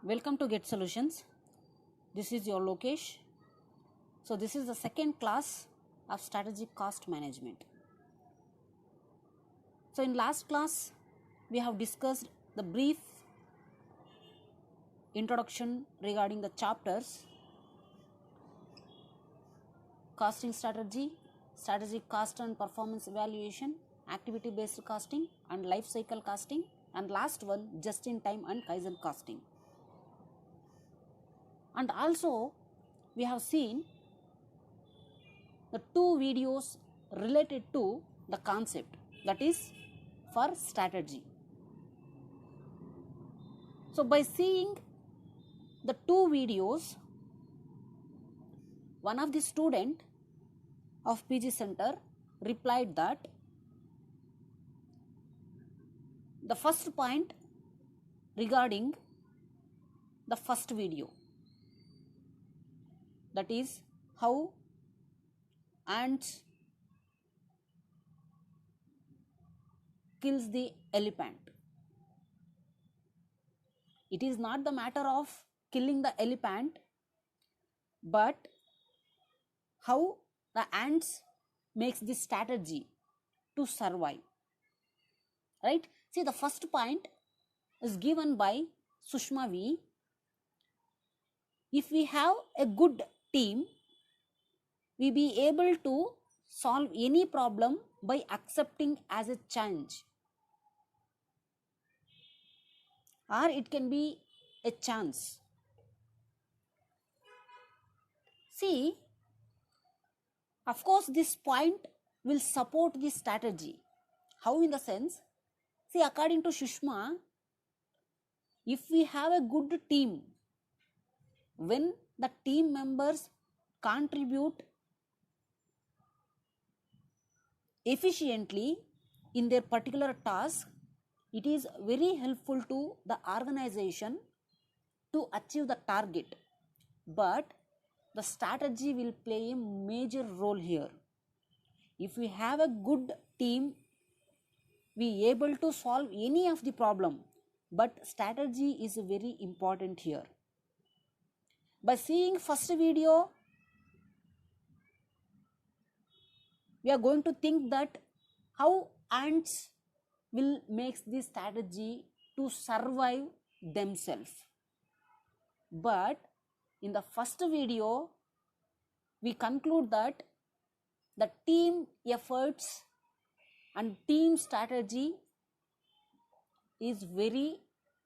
Welcome to Get Solutions. This is your Lokesh. So this is the second class of strategic cost management. So in last class we have discussed the brief introduction regarding the chapters costing strategy, strategic cost and performance evaluation, activity based costing and life cycle costing, and last one just in time and Kaizen costing. And also we have seen the two videos related to the concept, that is for strategy. So by seeing the two videos, one of the student of PG Center replied that the first point regarding the first video, that is how ants kills the elephant. It is not the matter of killing the elephant, but how the ants makes the strategy to survive. Right? See, the first point is given by Sushma V. If we have a good team, we be able to solve any problem by accepting as a change, or it can be a chance. See, of course this point will support the strategy. How in the sense? See, according to Sushma, if we have a good team, when the team members contribute efficiently in their particular task, it is very helpful to the organization to achieve the target. But the strategy will play a major role here. If we have a good team, we are able to solve any of the problem, but strategy is very important here. By seeing first video, we are going to think that how ants will make this strategy to survive themselves. But in the first video, we conclude that the team efforts and team strategy is very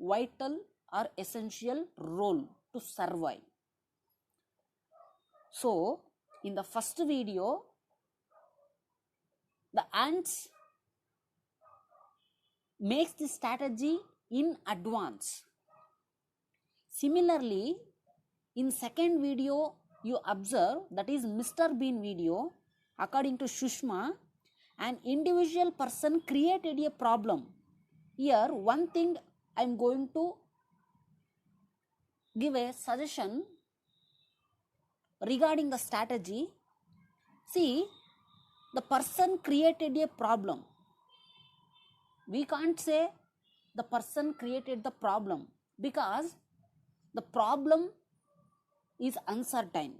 vital or essential role to survive. So in the first video, the ants makes the strategy in advance. Similarly, in second video you observe, that is Mr. Bean video, according to Sushma, an individual person created a problem. Here one thing I am going to give a suggestion regarding the strategy. See, the person created a problem. We can't say the person created the problem because the problem is uncertain.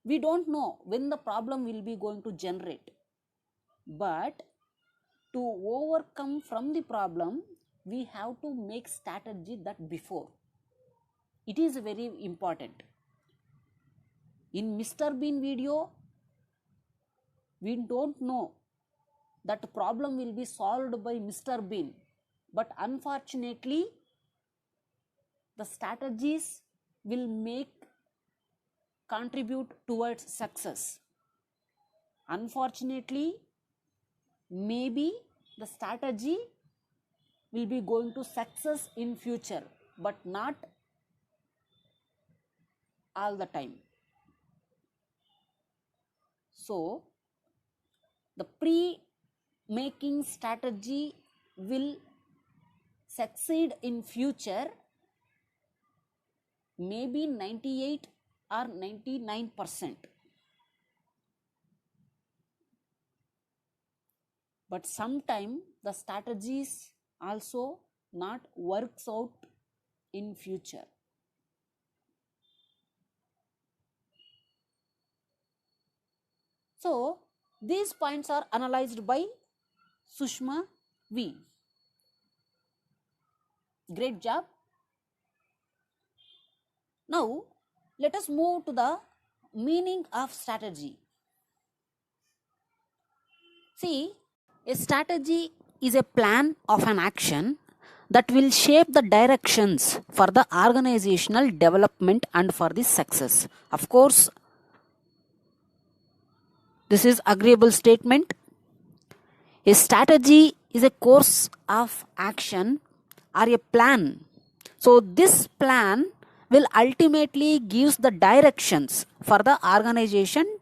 We don't know when the problem will be going to generate. But to overcome from the problem, we have to make strategy that before. It is very important. In Mr. Bean video, we don't know that problem will be solved by Mr. Bean. But unfortunately, the strategies will contribute towards success. Unfortunately, maybe the strategy will be going to success in future, but not all the time. So the pre-making strategy will succeed in future, maybe 98 or 99%. But sometimes the strategies also not works out in future. So these points are analyzed by Sushma V. Great job. Now let us move to the meaning of strategy. See, a strategy is a plan of an action that will shape the directions for the organizational development and for the success. Of course, this is agreeable statement. A strategy is a course of action or a plan. So this plan will ultimately gives the directions for the organization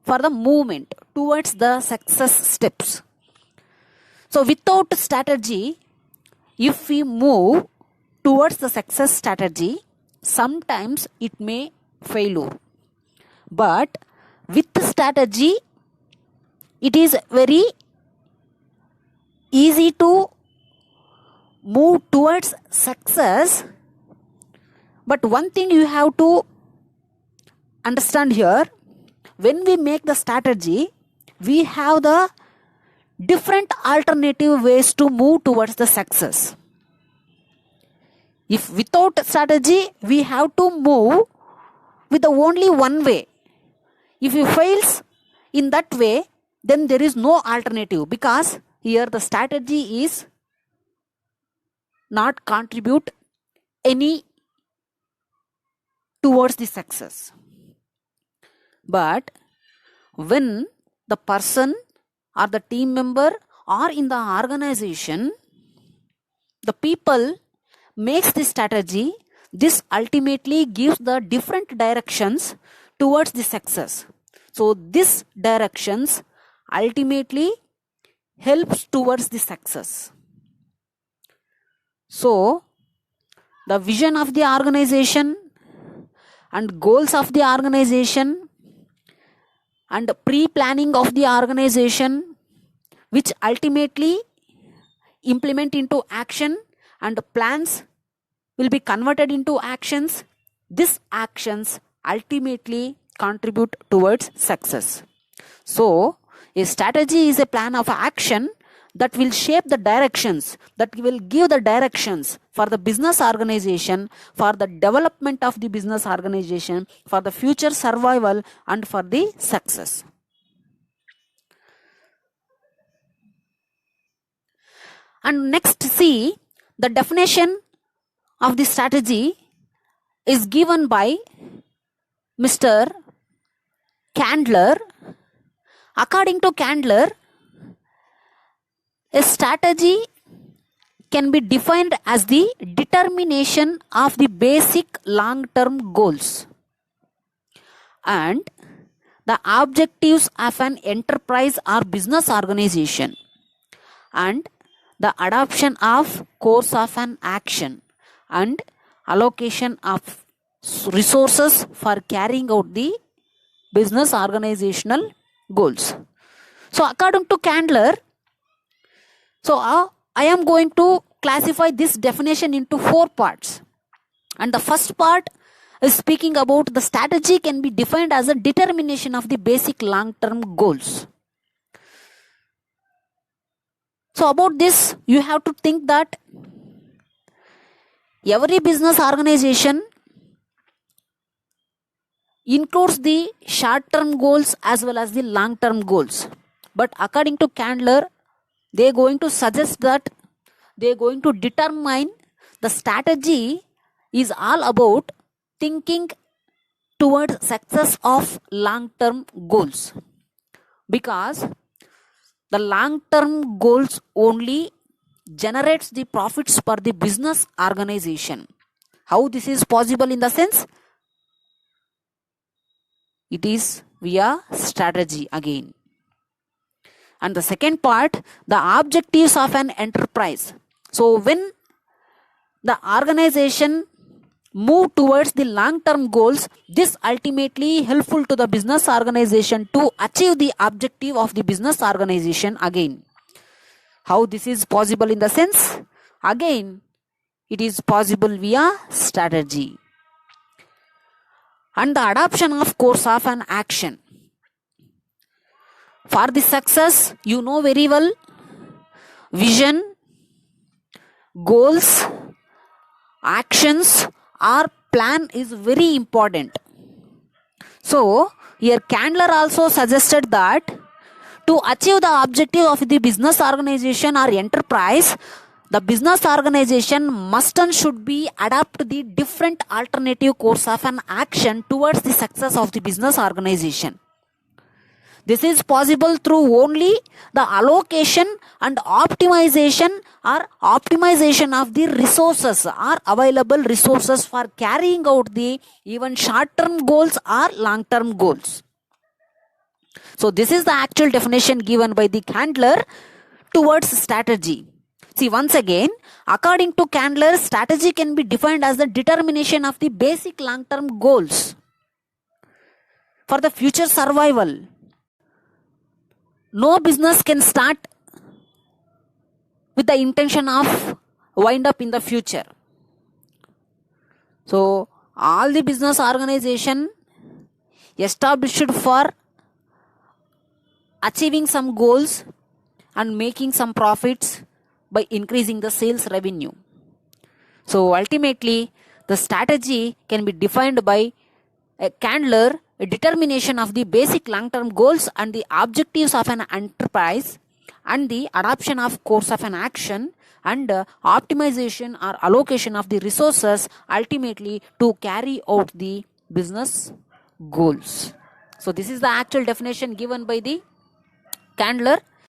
for the movement towards the success steps. So without strategy, if we move towards the success strategy, sometimes it may fail. But with the strategy, it is very easy to move towards success. But one thing you have to understand here, when we make the strategy, we have the different alternative ways to move towards the success. If without strategy, we have to move with the only one way. If it fails in that way, then there is no alternative, because here the strategy is not contribute any towards the success. But when the person or the team member or in the organization, the people makes the strategy, this ultimately gives the different directions towards the success. So this directions ultimately helps towards the success. So the vision of the organization and goals of the organization and pre-planning of the organization, which ultimately implement into action, and plans will be converted into actions. These actions ultimately contribute towards success. So a strategy is a plan of action that will shape the directions, that will give the directions for the business organization, for the development of the business organization, for the future survival and for the success. And next, see, the definition of the strategy is given by Mr. Candler. According to Candler, a strategy can be defined as the determination of the basic long-term goals and the objectives of an enterprise or business organization, and the adoption of course of an action and allocation of resources for carrying out the business organizational goals. So according to Candler, so I am going to classify this definition into 4 parts. And the first part is speaking about the strategy can be defined as a determination of the basic long-term goals. So about this, you have to think that every business organization includes the short-term goals as well as the long-term goals. But according to Candler, they are going to suggest that they are going to determine the strategy is all about thinking towards success of long-term goals, because the long-term goals only generates the profits for the business organization. How this is possible? In the sense, it is via strategy again. And the second part, the objectives of an enterprise. So when the organization move towards the long-term goals, this ultimately helpful to the business organization to achieve the objective of the business organization again. How this is possible? In the sense, again, it is possible via strategy. And the adoption of course of an action. For the success, you know very well, vision, goals, actions or plan is very important. So here Candler also suggested that to achieve the objective of the business organization or enterprise, the business organization must and should be adopt the different alternative course of an action towards the success of the business organization. This is possible through only the allocation and optimization of the resources or available resources for carrying out the even short-term goals or long-term goals. So this is the actual definition given by the Candler towards strategy. See, once again, according to Candler, strategy can be defined as the determination of the basic long-term goals for the future survival. No business can start with the intention of wind up in the future. So, all the business organization established for achieving some goals and making some profits by increasing the sales revenue. So, ultimately, the strategy can be defined by a Candler, a determination of the basic long-term goals and the objectives of an enterprise, and the adoption of course of an action and optimization or allocation of the resources ultimately to carry out the business goals. So this is the actual definition given by the Candler